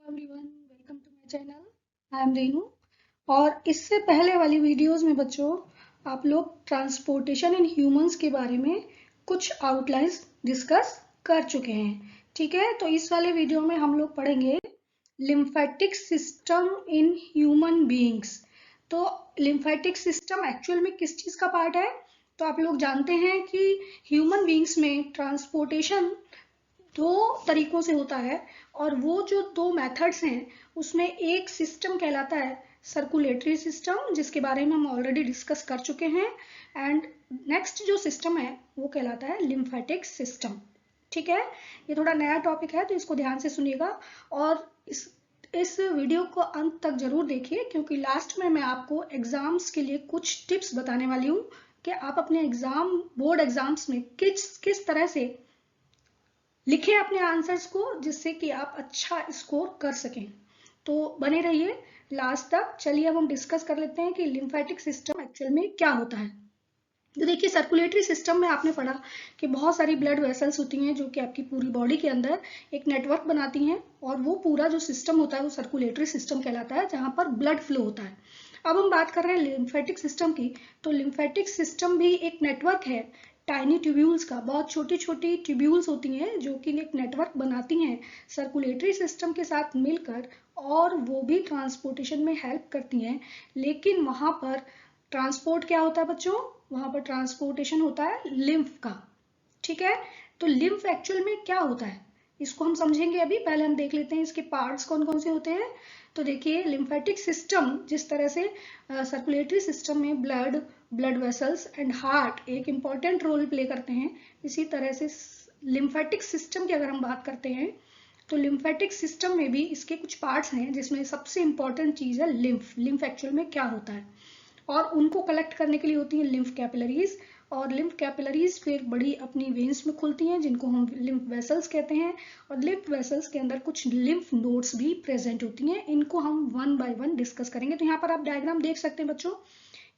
Everyone, welcome to my channel. I am Renu. और इससे पहले वाली वीडियोस में बच्चों आप लोग ट्रांसपोर्टेशन इन ह्यूमंस के बारे में कुछ आउटलाइंस डिस्कस कर चुके हैं। ठीक है, तो इस वाले वीडियो में हम लोग पढ़ेंगे lymphatic system in human beings. तो लिम्फेटिक सिस्टम एक्चुअल में किस चीज़ का पार्ट है? तो आप लोग जानते हैं कि ह्यूमन बीइंग्स में ट्रांसपोर्टेशन दो तरीकों से होता है, और वो जो दो मेथड्स हैं उसमें एक सिस्टम कहलाता है सर्कुलेटरी सिस्टम, जिसके बारे में हम ऑलरेडी डिस्कस कर चुके हैं। एंड नेक्स्ट जो सिस्टम है वो कहलाता है लिम्फेटिक सिस्टम। ठीक है, ये थोड़ा नया टॉपिक है तो इसको ध्यान से सुनिएगा और इस वीडियो को अंत तक जरूर देखिए, क्योंकि लास्ट में मैं आपको एग्जाम्स के लिए कुछ टिप्स बताने वाली हूँ कि आप अपने एग्जाम बोर्ड एग्जाम्स में किस तरह से लिखें अपने आंसर्स को, जिससे कि आप अच्छा स्कोर कर सकें। तो बने रहिए लास्ट तक। चलिए अब हम डिस्कस कर लेते हैं कि लिम्फेटिक सिस्टम एक्चुअल में क्या होता है। तो देखिए, सर्कुलेटरी सिस्टम में आपने पढ़ा कि बहुत सारी ब्लड वेसल्स होती हैं जो कि आपकी पूरी बॉडी के अंदर एक नेटवर्क बनाती हैं, और वो पूरा जो सिस्टम होता है वो सर्कुलेटरी सिस्टम कहलाता है, जहां पर ब्लड फ्लो होता है। अब हम बात कर रहे हैं लिम्फेटिक सिस्टम की। तो लिम्फेटिक सिस्टम भी एक नेटवर्क है टाइनी ट्यूब्यूल्स का। बहुत छोटी छोटी ट्यूब्यूल्स होती हैं जो कि एक नेटवर्क बनाती हैं सर्कुलेटरी सिस्टम के साथ मिलकर, और वो भी ट्रांसपोर्टेशन में हेल्प करती हैं। लेकिन वहां पर ट्रांसपोर्ट क्या होता है बच्चों? वहां पर ट्रांसपोर्टेशन होता है लिम्फ का। ठीक है, तो लिम्फ एक्चुअल में क्या होता है इसको हम समझेंगे अभी। पहले हम देख लेते हैं इसके पार्ट्स कौन कौन से होते हैं। तो देखिए, लिम्फेटिक सिस्टम जिस तरह से सर्कुलेटरी सिस्टम में ब्लड वेसल्स एंड हार्ट एक इम्पॉर्टेंट रोल प्ले करते हैं, इसी तरह से लिम्फेटिक सिस्टम की अगर हम बात करते हैं तो लिम्फेटिक सिस्टम में भी इसके कुछ पार्ट्स हैं, जिसमें सबसे इंपॉर्टेंट चीज है लिम्फ। लिम्फ एक्चुअल में क्या होता है, और उनको कलेक्ट करने के लिए होती हैं लिम्फ कैपिलरीज, और लिम्फ कैपिलरीज फिर बड़ी अपनी वेन्स में खुलती हैं जिनको हम लिम्फ वेसल्स कहते हैं, और लिम्फ वेसल्स के अंदर कुछ लिम्फ नोड्स भी प्रेजेंट होती हैं। इनको हम वन बाय वन डिस्कस करेंगे। तो यहाँ पर आप डायग्राम देख सकते हैं बच्चों,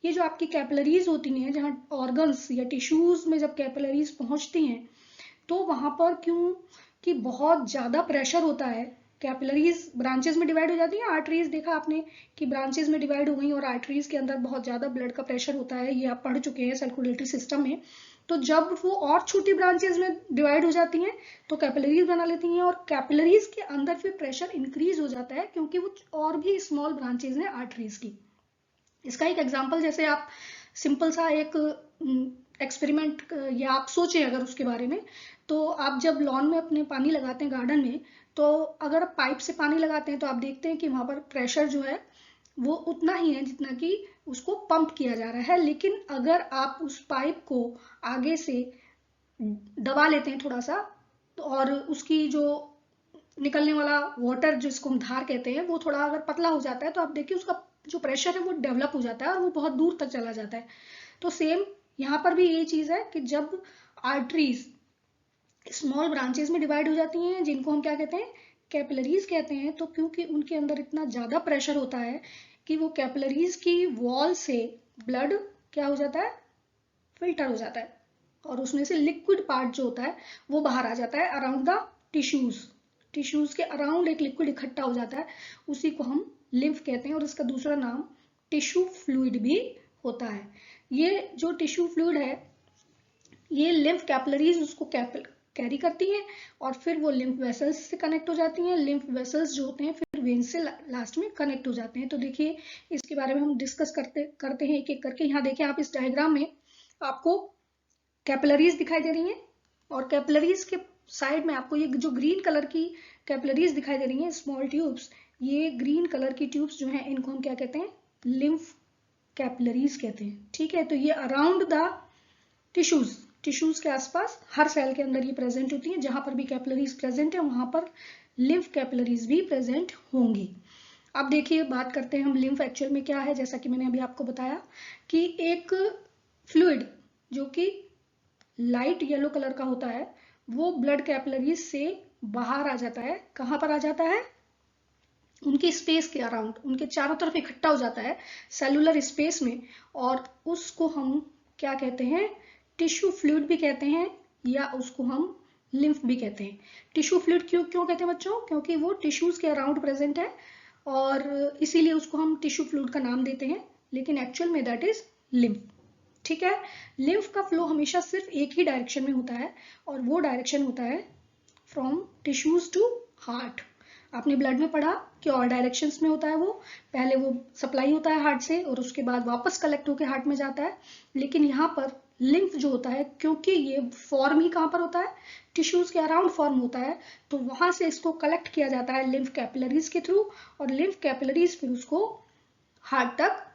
ये जो आपकी कैपिलरीज होती हैं, जहाँ ऑर्गन्स या टिश्यूज में जब कैपिलरीज पहुंचती हैं तो वहां पर क्यों कि बहुत ज्यादा प्रेशर होता है। कैपिलरीज ब्रांचेस में डिवाइड हो जाती हैं, आर्टरीज देखा आपने कि ब्रांचेस में डिवाइड हो गई, और आर्टरीज के अंदर बहुत ज्यादा ब्लड का प्रेशर होता है, ये आप पढ़ चुके हैं सर्कुलेटरी सिस्टम में। तो जब वो और छोटी ब्रांचेस में डिवाइड हो जाती हैं तो कैपिलरीज बना लेती हैं, और कैपिलरीज के अंदर फिर प्रेशर इंक्रीज हो जाता है क्योंकि वो और भी स्मॉल ब्रांचेस हैं आर्टरीज की। इसका एक एग्जाम्पल, जैसे आप सिंपल सा एक एक्सपेरिमेंट या आप सोचें अगर उसके बारे में, तो आप जब लॉन में अपने पानी लगाते हैं गार्डन में, तो अगर पाइप से पानी लगाते हैं तो आप देखते हैं कि वहां पर प्रेशर जो है वो उतना ही है जितना कि उसको पंप किया जा रहा है। लेकिन अगर आप उस पाइप को आगे से दबा लेते हैं थोड़ा सा, और उसकी जो निकलने वाला वाटर जिसको हम धार कहते हैं वो थोड़ा अगर पतला हो जाता है, तो आप देखिए उसका जो प्रेशर है वो डेवलप हो जाता है और वो बहुत दूर तक चला जाता है। तो सेम यहाँ पर भी ये चीज है कि जब आर्टरीज स्मॉल ब्रांचेस में डिवाइड हो जाती हैं जिनको हम क्या कहते हैं, कैपिलरीज कहते हैं, तो क्योंकि उनके अंदर इतना ज्यादा प्रेशर होता है कि वो कैपिलरीज की वॉल से ब्लड क्या हो जाता है, फिल्टर हो जाता है, और उसमें से लिक्विड पार्ट जो होता है वो बाहर आ जाता है अराउंड द टिश्यूज। टिश्यूज के अराउंड एक लिक्विड इकट्ठा हो जाता है, उसी को हम लिम्फ कहते हैं, और इसका दूसरा नाम टिश्यू फ्लूइड भी होता है। ये जो टिश्यू फ्लूइड है ये लिम्फ कैपिलरीज उसको कैरी करती हैं, और फिर वो लिम्फ वेसल्स से कनेक्ट हो जाती हैं। लिम्फ वेसल्स जो होते हैं फिर वेन से लास्ट में कनेक्ट हो जाते हैं। तो देखिए, इसके बारे में हम डिस्कस करते हैं एक एक करके। यहाँ देखिए आप इस डायग्राम में आपको कैपिलरीज दिखाई दे रही हैं, और कैपिलरीज के साइड में आपको ये जो ग्रीन कलर की कैपिलरीज दिखाई दे रही हैं, स्मॉल ट्यूब्स, ये ग्रीन कलर की ट्यूब्स जो हैं इनको हम क्या कहते हैं, लिम्फ कैपिलरीज कहते हैं। ठीक है, तो ये अराउंड द टिश्यूज के आसपास हर सेल के अंदर ये प्रेजेंट होती हैं। जहां पर भी कैपिलरीज प्रेजेंट है वहां पर लिम्फ कैपिलरीज भी प्रेजेंट होंगी। अब देखिए, बात करते हैं हम लिम्फ एक्चुअल में क्या है। जैसा कि मैंने अभी आपको बताया कि एक फ्लूइड जो कि लाइट येलो कलर का होता है वो ब्लड कैपिलरीज से बाहर आ जाता है। कहां पर आ जाता है? उनकी स्पेस के अराउंड, उनके चारों तरफ इकट्ठा हो जाता है सेलुलर स्पेस में, और उसको हम क्या कहते हैं, टिश्यू फ्लूइड भी कहते हैं, या उसको हम लिम्फ भी कहते हैं। टिश्यू फ्लूइड क्यों क्यों कहते हैं बच्चों? क्योंकि वो टिश्यूज के अराउंड प्रेजेंट है और इसीलिए उसको हम टिश्यू फ्लूइड का नाम देते हैं, लेकिन एक्चुअल में दैट इज लिम्फ। ठीक है, लिम्फ का फ्लो हमेशा सिर्फ एक ही डायरेक्शन में होता है और वो डायरेक्शन होता है फ्रॉम टिश्यूज टू हार्ट। आपने ब्लड में पढ़ा कि और डायरेक्शंस में होता है, वो पहले वो सप्लाई होता है हार्ट से और उसके बाद वापस कलेक्ट होकर हार्ट में जाता है। लेकिन यहाँ पर लिम्फ जो होता है, क्योंकि ये फॉर्म ही कहाँ पर होता है, टिश्यूज के अराउंड फॉर्म होता है, तो वहां से इसको कलेक्ट किया जाता है लिम्फ कैपिलरीज के थ्रू और लिम्फ कैपिलरीज फिर उसको हार्ट तक,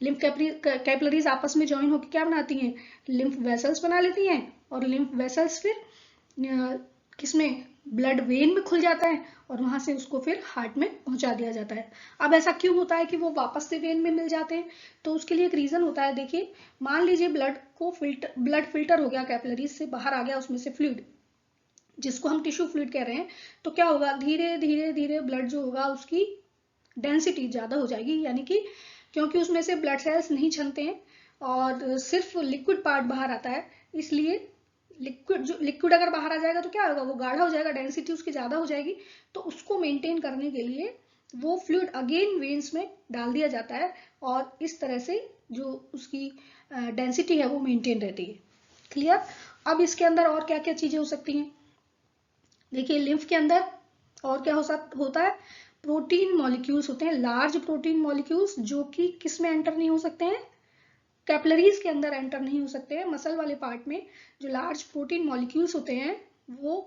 लिम्फ कैपिलरीज आपस में ज्वाइन होकर क्या बनाती हैं, लिम्फ वेसल्स बना लेती हैं और लिम्फ वेसल्स फिर किसमें, ब्लड वेन में खुल जाता है और वहां से उसको फिर हार्ट में पहुंचा दिया जाता है। अब ऐसा क्यों होता है कि वो वापस से वेन में मिल जाते हैं? तो उसके लिए एक रीजन होता है। देखिए, मान लीजिए ब्लड फिल्टर हो गया, कैपिलरीज से बाहर आ गया उसमें से फ्लूइड, जिसको हम टिश्यू फ्लूइड कह रहे हैं, तो क्या होगा, धीरे धीरे धीरे ब्लड जो होगा उसकी डेंसिटी ज्यादा हो जाएगी, यानी कि क्योंकि उसमें से ब्लड सेल्स नहीं छनते हैं और सिर्फ लिक्विड पार्ट बाहर आता है, इसलिए लिक्विड अगर बाहर आ जाएगा तो क्या होगा, वो गाढ़ा हो जाएगा, डेंसिटी उसकी ज्यादा हो जाएगी। तो उसको मेंटेन करने के लिए वो फ्लूइड अगेन वेन्स में डाल दिया जाता है और इस तरह से जो उसकी डेंसिटी है वो मेंटेन रहती है। क्लियर? अब इसके अंदर और क्या क्या चीजें हो सकती हैं? देखिए, लिम्फ के अंदर और क्या होता है, प्रोटीन मॉलिक्यूल्स होते हैं, लार्ज प्रोटीन मॉलिक्यूल्स, जो कि किस में एंटर नहीं हो सकते हैं, कैपिलरीज के अंदर एंटर नहीं हो सकते हैं। मसल वाले पार्ट में जो लार्ज प्रोटीन मॉलिक्यूल्स होते हैं वो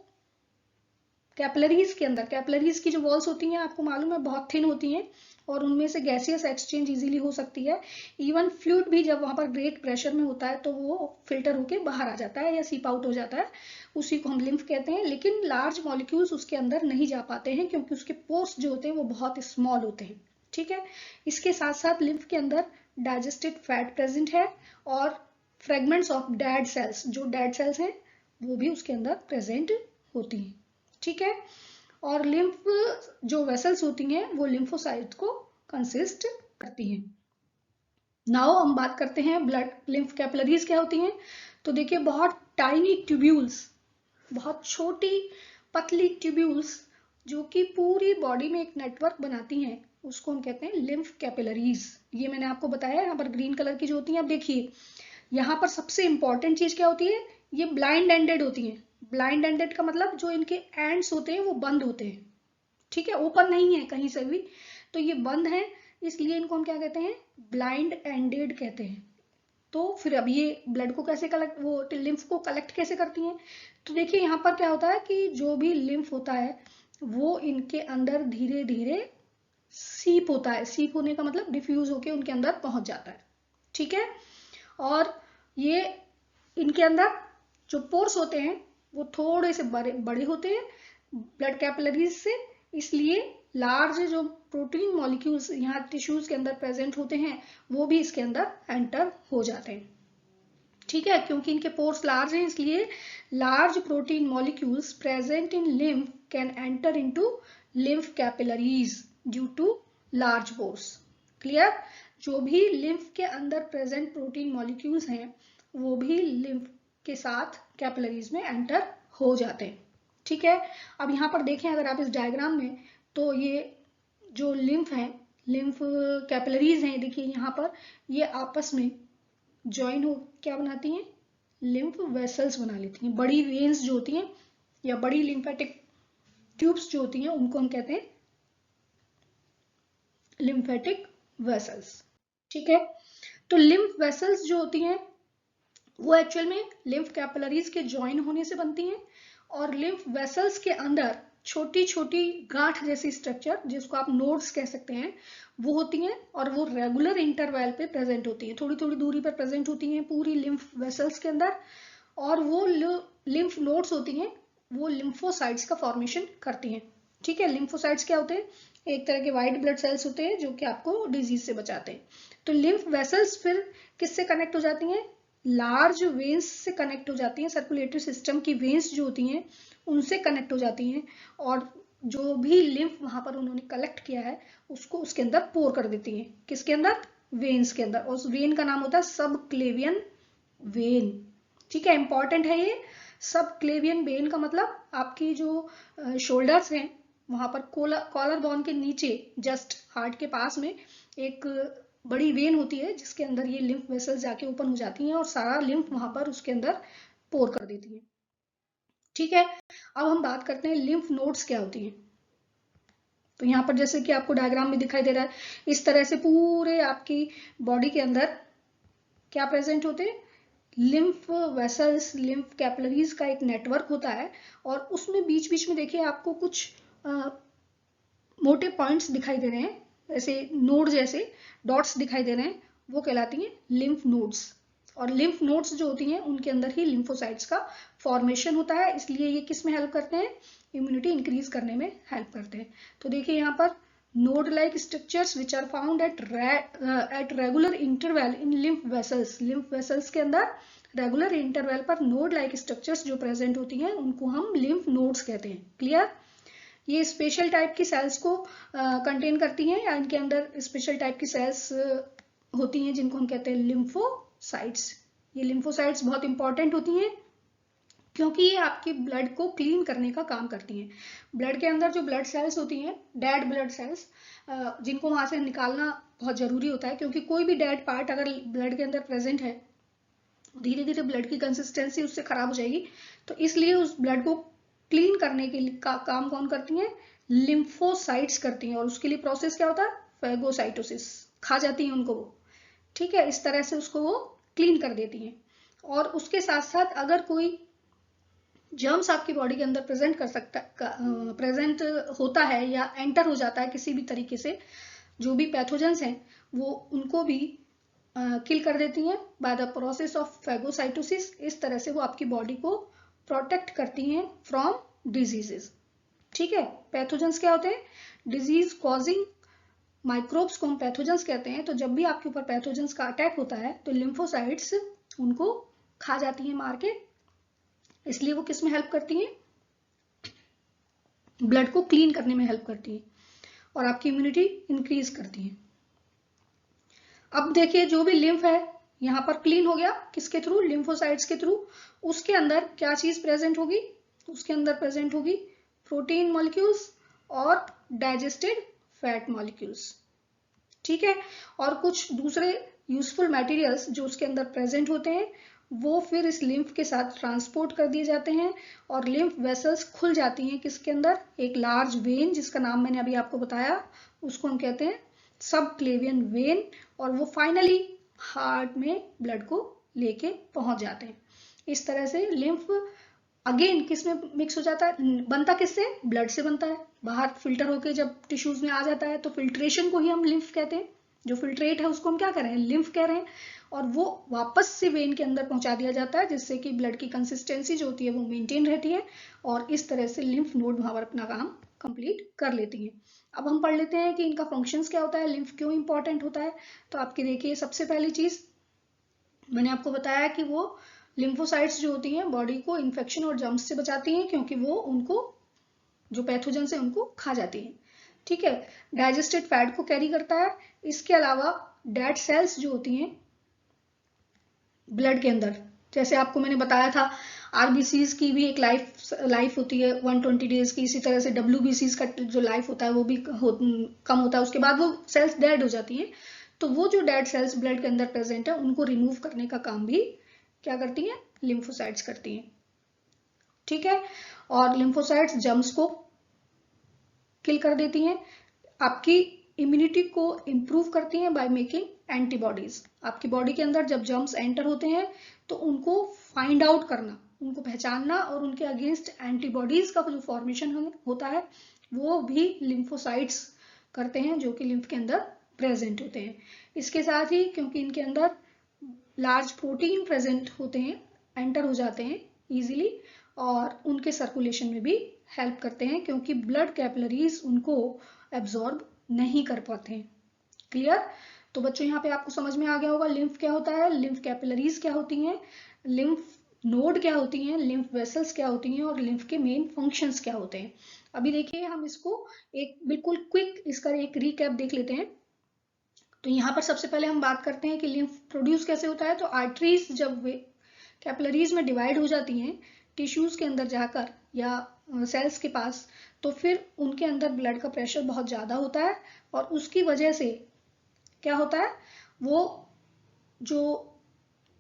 कैपिलरीज के अंदर, कैपिलरीज की जो वॉल्स होती हैं आपको मालूम है बहुत थिन होती हैं और उनमें से गैसियस एक्सचेंज इजीली हो सकती है। इवन फ्लूइड भी जब वहां पर ग्रेट प्रेशर में होता है तो वो फिल्टर होके बाहर आ जाता है या सीप आउट हो जाता है, उसी को हम लिम्फ कहते हैं। लेकिन लार्ज मॉलिक्यूल्स उसके अंदर नहीं जा पाते हैं क्योंकि उसके पोर्स जो होते हैं वो बहुत स्मॉल होते हैं। ठीक है, इसके साथ साथ लिम्फ के अंदर डाइजेस्टेड फैट प्रेजेंट है और फ्रेगमेंट्स ऑफ डेड सेल्स, जो डेड सेल्स हैं वो भी उसके अंदर प्रेजेंट होती हैं। ठीक है, और लिम्फ जो वेसल्स होती हैं वो लिम्फोसाइट को कंसिस्ट करती हैं। नाउ हम बात करते हैं ब्लड लिम्फ कैपिलरीज क्या होती हैं। तो देखिए, बहुत टाइनी ट्यूब्यूल्स, बहुत छोटी पतली ट्यूब्यूल्स जो कि पूरी बॉडी में एक नेटवर्क बनाती हैं, उसको हम कहते हैं लिम्फ कैपिलरीज। ये मैंने आपको बताया, यहाँ पर ग्रीन कलर की जो होती हैं। अब देखिए, यहाँ पर सबसे इंपॉर्टेंट चीज क्या होती है, ये ब्लाइंड एंडेड होती हैं। ब्लाइंड एंडेड का मतलब जो इनके एंड्स होते हैं वो बंद होते हैं। ठीक है, ओपन नहीं है कहीं से भी, तो ये बंद है, इसलिए इनको हम क्या कहते हैं, ब्लाइंड एंडेड कहते हैं। तो फिर अब ये ब्लड को कैसे कलेक्ट, वो लिम्फ को कलेक्ट कैसे करती हैं? तो देखिए, यहाँ पर क्या होता है कि जो भी लिम्फ होता है वो इनके अंदर धीरे धीरे सीप होता है। सीप होने का मतलब डिफ्यूज होके उनके अंदर पहुंच जाता है। ठीक है, और ये इनके अंदर जो पोर्स होते हैं वो थोड़े से बड़े होते हैं ब्लड कैपिलरीज से, इसलिए लार्ज जो प्रोटीन मॉलिक्यूल्स यहाँ टिश्यूज के अंदर प्रेजेंट होते हैं वो भी इसके अंदर एंटर हो जाते हैं। ठीक है, क्योंकि इनके पोर्स लार्ज हैं, इसलिए large protein molecules present in lymph can enter into lymph capillaries due to large pores. Clear? जो भी लिम्फ के अंदर प्रेजेंट प्रोटीन मॉलिक्यूल्स हैं वो भी लिम्फ के साथ कैपिलरीज में एंटर हो जाते हैं। ठीक है, अब यहाँ पर देखें अगर आप इस डायग्राम में, तो ये जो लिम्फ है, लिम्फ कैपिलरीज हैं, देखिए यहाँ पर ये आपस में ज्वाइन हो क्या बनाती हैं, लिम्फ वेसल्स बना लेती हैं। बड़ी वेन्स जो होती हैं या बड़ी लिम्फेटिक ट्यूब्स जो होती हैं उनको हम कहते हैं लिम्फेटिक वेसल्स। ठीक है, तो लिम्फ वेसल्स जो होती हैं वो एक्चुअल में लिम्फ कैपिलरीज के ज्वाइन होने से बनती हैं और लिम्फ वेसल्स के अंदर छोटी छोटी गांठ जैसी स्ट्रक्चर, जिसको आप नोड्स कह सकते हैं, वो होती हैं और वो रेगुलर इंटरवल पे प्रेजेंट होती हैं, थोड़ी थोड़ी दूरी पर प्रेजेंट होती हैं पूरी लिम्फ वेसल्स के अंदर। और वो लिम्फ नोड्स होती हैं वो लिम्फोसाइट्स का फॉर्मेशन करती हैं। ठीक है, लिम्फोसाइट्स क्या होते हैं, एक तरह के व्हाइट ब्लड सेल्स होते हैं जो कि आपको डिजीज से बचाते हैं। तो लिम्फ वेसल्स फिर किससे कनेक्ट हो जाती हैं, लार्ज वेन्स से कनेक्ट हो जाती हैं, सर्कुलेटरी सिस्टम की वेन्स जो होती हैं उनसे कनेक्ट हो जाती हैं और जो भी लिम्फ वहां पर उन्होंने कलेक्ट किया है उसको उसके अंदर पोर कर देती हैं। किसके अंदर, वेन्स के अंदर, और उस वेन का नाम होता है सब क्लेवियन वेन। ठीक है, इंपॉर्टेंट है ये, सब क्लेवियन वेन का मतलब आपकी जो शोल्डर्स हैं वहां पर कॉलर बोन के नीचे जस्ट हार्ट के पास में एक बड़ी वेन होती है जिसके अंदर ये लिम्फ वेसल्स जाके ओपन हो जाती हैं और सारा लिम्फ वहां पर उसके अंदर पोर कर देती है। ठीक है, अब हम बात करते हैं लिम्फ नोड्स क्या होती हैं। तो यहाँ पर जैसे कि आपको डायग्राम में दिखाई दे रहा है, इस तरह से पूरे आपकी बॉडी के अंदर क्या प्रेजेंट होते हैं, लिम्फ वेसल्स, लिम्फ कैपिलरीज का एक नेटवर्क होता है और उसमें बीच बीच में देखिए आपको कुछ मोटे पॉइंट्स दिखाई दे रहे हैं, ऐसे नोड जैसे डॉट्स दिखाई दे रहे हैं, वो कहलाती हैं लिम्फ नोड्स। और लिम्फ नोड्स जो होती हैं उनके अंदर ही लिम्फोसाइट्स का फॉर्मेशन होता है, इसलिए ये किस में हेल्प करते हैं, इम्यूनिटी इंक्रीज करने में हेल्प करते हैं। तो देखिए यहाँ पर node like structures which are found at regular interval in lymph vessels. Lymph vessels के अंदर रेगुलर इंटरवल पर नोड लाइक स्ट्रक्चर्स जो प्रेजेंट होती हैं उनको हम लिम्फ नोड्स कहते हैं। क्लियर? ये स्पेशल टाइप की सेल्स को कंटेन करती हैं या इनके अंदर स्पेशल टाइप की सेल्स होती हैं जिनको हम कहते हैं लिम्फोसाइट्स। ये लिम्फोसाइट्स बहुत इंपॉर्टेंट होती हैं क्योंकि ये आपके ब्लड को क्लीन करने का काम करती हैं। ब्लड के अंदर जो ब्लड सेल्स होती हैं, डेड ब्लड सेल्स, जिनको वहां से निकालना बहुत जरूरी होता है क्योंकि कोई भी डेड पार्ट अगर ब्लड के अंदर प्रेजेंट है धीरे धीरे ब्लड की कंसिस्टेंसी उससे खराब हो जाएगी। तो इसलिए उस ब्लड को क्लीन करने के काम कौन करती हैं, लिम्फोसाइट्स करती हैं। और उसके लिए प्रोसेस क्या होता है, फैगोसाइटोसिस, खा जाती हैं उनको वो। ठीक है, इस तरह से उसको वो क्लीन कर देती हैं। और उसके साथ साथ अगर कोई जर्म्स आपकी बॉडी के अंदर प्रेजेंट होता है या एंटर हो जाता है किसी भी तरीके से, जो भी पैथोजेंस हैं वो उनको भी किल कर देती हैं by the process of phagocytosis. इस तरह से वो आपकी बॉडी को प्रोटेक्ट करती हैं फ्रॉम डिजीजेस। ठीक है, पैथोजेंस क्या होते हैं, डिजीज कॉजिंग माइक्रोब्स को हम पैथोजेंस कहते हैं। तो जब भी आपके ऊपर पैथोजेंस का अटैक होता है तो लिम्फोसाइट्स उनको खा जाती हैं मार के, इसलिए वो किस में हेल्प करती हैं, ब्लड को क्लीन करने में हेल्प करती हैं और आपकी इम्यूनिटी इंक्रीज करती हैं। अब देखिए जो भी लिम्फ है यहाँ पर क्लीन हो गया, किसके थ्रू, लिम्फोसाइट्स के थ्रू। उसके अंदर क्या चीज प्रेजेंट होगी, उसके अंदर प्रेजेंट होगी प्रोटीन मॉलिक्यूल्स और डाइजेस्टेड फैट मॉलिक्यूल्स। ठीक है, और कुछ दूसरे यूजफुल मटेरियल्स जो उसके अंदर प्रेजेंट होते हैं वो फिर इस लिम्फ के साथ ट्रांसपोर्ट कर दिए जाते हैं और लिम्फ वेसल्स खुल जाती हैं किसके अंदर, एक लार्ज वेन जिसका नाम मैंने अभी आपको बताया, उसको हम कहते हैं सब क्लेवियन वेन। और वो फाइनली हार्ट में ब्लड को लेके पहुंच जाते हैं। इस तरह से लिम्फ अगेन किस में मिक्स हो जाता है, बनता किससे, ब्लड से बनता है, बाहर फिल्टर होके जब टिश्यूज में आ जाता है तो फिल्ट्रेशन को ही हम लिम्फ कहते हैं। जो फिल्ट्रेट है उसको हम क्या कह रहे हैं, लिम्फ कह रहे हैं। और वो वापस से वेन के अंदर पहुंचा दिया जाता है जिससे कि ब्लड की कंसिस्टेंसी जो होती है वो मेंटेन रहती है और इस तरह से लिम्फ नोड वहां पर अपना काम कंप्लीट कर लेती है। अब हम पढ़ लेते हैं कि इनका फंक्शंस क्या होता है, लिम्फ क्यों इंपॉर्टेंट होता है। तो आपकी देखिए सबसे पहली चीज मैंने आपको बताया कि वो लिम्फोसाइट्स जो होती हैं बॉडी को इन्फेक्शन और जर्म्स से बचाती हैं क्योंकि वो उनको जो पैथोजेंस है उनको खा जाती हैं। ठीक है, डाइजेस्टेड फैट को कैरी करता है। इसके अलावा डेड सेल्स जो होती हैं ब्लड के अंदर, जैसे आपको मैंने बताया था आरबीसीज की भी एक लाइफ होती है 120 डेज की, इसी तरह से डब्ल्यूबीसीज का जो लाइफ होता है वो भी कम होता है, उसके बाद वो सेल्स डेड हो जाती हैं। तो वो जो डेड सेल्स ब्लड के अंदर प्रेजेंट है उनको रिमूव करने का काम भी क्या करती हैं, लिम्फोसाइट्स करती हैं। ठीक है, और लिम्फोसाइट्स जर्म्स को किल कर देती हैं, आपकी इम्यूनिटी को इंप्रूव करती हैं बाय मेकिंग एंटीबॉडीज। आपकी बॉडी के अंदर जब जर्म्स एंटर होते हैं तो उनको फाइंड आउट करना, उनको पहचानना और उनके अगेंस्ट एंटीबॉडीज का जो फॉर्मेशन होता है वो भी लिम्फोसाइट्स करते हैं जो कि लिम्फ के अंदर प्रेजेंट होते हैं। इसके साथ ही क्योंकि इनके अंदर लार्ज प्रोटीन प्रेजेंट होते हैं, एंटर हो जाते हैं इजीली और उनके सर्कुलेशन में भी हेल्प करते हैं क्योंकि ब्लड कैपिलरीज उनको एब्जॉर्ब नहीं कर पाते हैं। क्लियर? तो बच्चों यहाँ पे आपको समझ में आ गया होगा लिम्फ क्या होता है, लिम्फ कैपिलरीज क्या होती हैं, लिम्फ नोड क्या होती हैं, लिम्फ वेसल्स क्या होती हैं और लिम्फ के मेन फंक्शंस क्या होते हैं। अभी देखिए हम इसको एक बिल्कुल क्विक इसका एक रिकैप देख लेते हैं। तो यहाँ पर सबसे पहले हम बात करते हैं कि लिम्फ प्रोड्यूस कैसे होता है। तो आर्टरीज जब वे कैपिलरीज में डिवाइड हो जाती हैं टिश्यूज के अंदर जाकर या सेल्स के पास, तो फिर उनके अंदर ब्लड का प्रेशर बहुत ज़्यादा होता है और उसकी वजह से क्या होता है, वो जो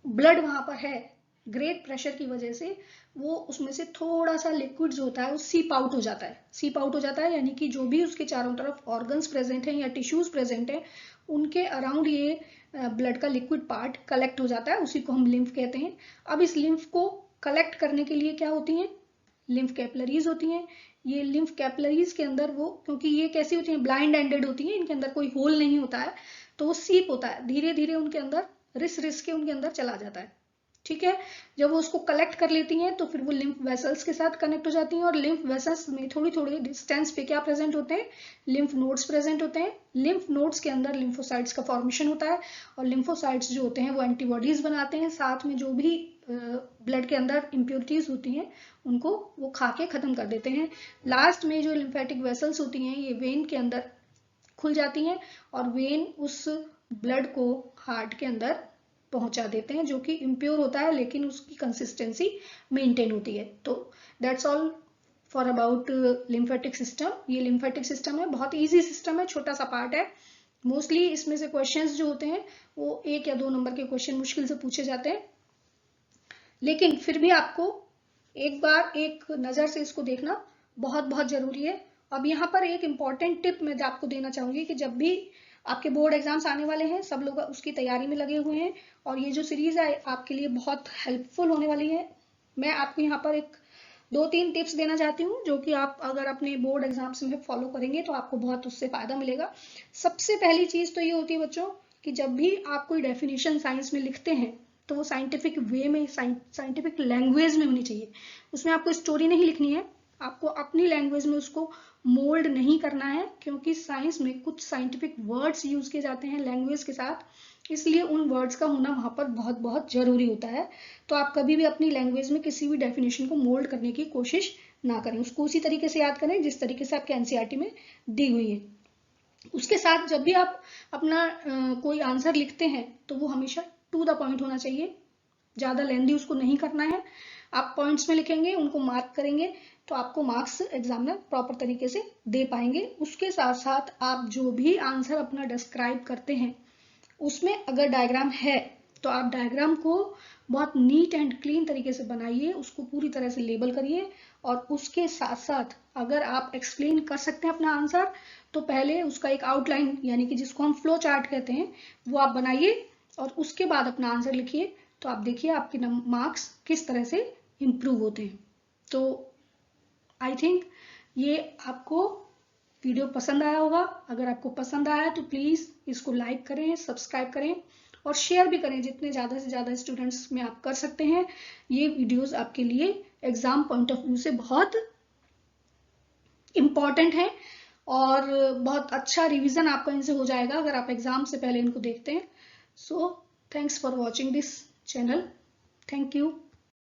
ब्लड वहां पर है ग्रेट प्रेशर की वजह से वो उसमें से थोड़ा सा लिक्विड जो होता है वो सीप आउट हो जाता है। सीप आउट हो जाता है यानी कि जो भी उसके चारों तरफ ऑर्गन्स प्रेजेंट हैं या टिश्यूज प्रेजेंट हैं उनके अराउंड ये ब्लड का लिक्विड पार्ट कलेक्ट हो जाता है, उसी को हम लिम्फ कहते हैं। अब इस लिम्फ को कलेक्ट करने के लिए क्या होती हैं, लिम्फ कैपिलरीज होती हैं। ये लिम्फ कैपिलरीज के अंदर वो, क्योंकि ये कैसी होती हैं, ब्लाइंड एंडेड होती हैं, इनके अंदर कोई होल नहीं होता है, तो वो सीप होता है, धीरे धीरे उनके अंदर रिस के उनके अंदर चला जाता है। ठीक है, जब वो उसको कलेक्ट कर लेती हैं तो फिर वो लिम्फ वेसल्स के साथ कनेक्ट हो जाती हैं और लिम्फ वेसल्स में थोड़ी थोड़ी डिस्टेंस पे क्या प्रेजेंट होते हैं, लिम्फ नोड्स प्रेजेंट होते हैं। लिम्फ नोड्स के अंदर लिम्फोसाइट्स का फॉर्मेशन होता है और लिम्फोसाइट्स जो होते हैं वो एंटीबॉडीज बनाते हैं, साथ में जो भी ब्लड के अंदर इम्प्योरिटीज होती हैं उनको वो खा के खत्म कर देते हैं। लास्ट में जो लिम्फेटिक वेसल्स होती हैं ये वेन के अंदर खुल जाती हैं और वेन उस ब्लड को हार्ट के अंदर पहुंचा देते हैं, जो कि इम्प्योर होता है लेकिन उसकी कंसिस्टेंसी मेंटेन होती है। तो that's all for about lymphatic system. ये लिम्फेटिक सिस्टम है, बहुत इजी सिस्टम है, छोटा सा पार्ट है। मोस्टली इसमें से क्वेश्चंस जो होते हैं वो 1 या 2 नंबर के क्वेश्चन मुश्किल से पूछे जाते हैं, लेकिन फिर भी आपको एक बार एक नजर से इसको देखना बहुत बहुत जरूरी है। अब यहाँ पर एक इंपॉर्टेंट टिप मैं आपको देना चाहूंगी कि जब भी आपके बोर्ड एग्जाम्स आने वाले हैं, सब लोग उसकी तैयारी में लगे हुए हैं और ये जो सीरीज है आपके लिए बहुत हेल्पफुल होने वाली है। मैं आपको यहाँ पर एक 2-3 टिप्स देना चाहती हूँ जो कि आप अगर अपने बोर्ड एग्जाम्स में फॉलो करेंगे तो आपको बहुत उससे फायदा मिलेगा। सबसे पहली चीज तो ये होती है बच्चों कि जब भी आप कोई डेफिनेशन साइंस में लिखते हैं तो वो साइंटिफिक वे में, साइंटिफिक लैंग्वेज में होनी चाहिए। उसमें आपको स्टोरी नहीं लिखनी है, आपको अपनी लैंग्वेज में उसको मोल्ड नहीं करना है, क्योंकि साइंस में कुछ साइंटिफिक वर्ड्स यूज किए जाते हैं लैंग्वेज के साथ, इसलिए उन वर्ड्स का होना वहां पर बहुत बहुत जरूरी होता है। तो आप कभी भी अपनी लैंग्वेज में किसी भी डेफिनेशन को मोल्ड करने की कोशिश ना करें, उसको उसी तरीके से याद करें जिस तरीके से आपके एनसीईआरटी में दी हुई है। उसके साथ जब भी आप अपना कोई आंसर लिखते हैं तो वो हमेशा टू द पॉइंट होना चाहिए, ज्यादा लेंदी उसको नहीं करना है। आप पॉइंट्स में लिखेंगे, उनको मार्क करेंगे तो आपको मार्क्स एग्जामिनर प्रॉपर तरीके से दे पाएंगे। उसके साथ साथ आप जो भी आंसर अपना डिस्क्राइब करते हैं उसमें अगर डायग्राम है तो आप डायग्राम को बहुत नीट एंड क्लीन तरीके से बनाइए, उसको पूरी तरह से लेबल करिए और उसके साथ साथ अगर आप एक्सप्लेन कर सकते हैं अपना आंसर तो पहले उसका एक आउटलाइन यानी कि जिसको हम फ्लो चार्ट कहते हैं वो आप बनाइए और उसके बाद अपना आंसर लिखिए। तो आप देखिए आपके मार्क्स किस तरह से इंप्रूव होते हैं। तो आई थिंक ये आपको वीडियो पसंद आया होगा। अगर आपको पसंद आया तो प्लीज इसको लाइक करें, सब्सक्राइब करें और शेयर भी करें, जितने ज्यादा से ज्यादा स्टूडेंट्स में आप कर सकते हैं। ये वीडियोस आपके लिए एग्जाम पॉइंट ऑफ व्यू से बहुत इंपॉर्टेंट है और बहुत अच्छा रिवीजन आपका इनसे हो जाएगा अगर आप एग्जाम से पहले इनको देखते हैं। So thanks for watching this channel. Thank you.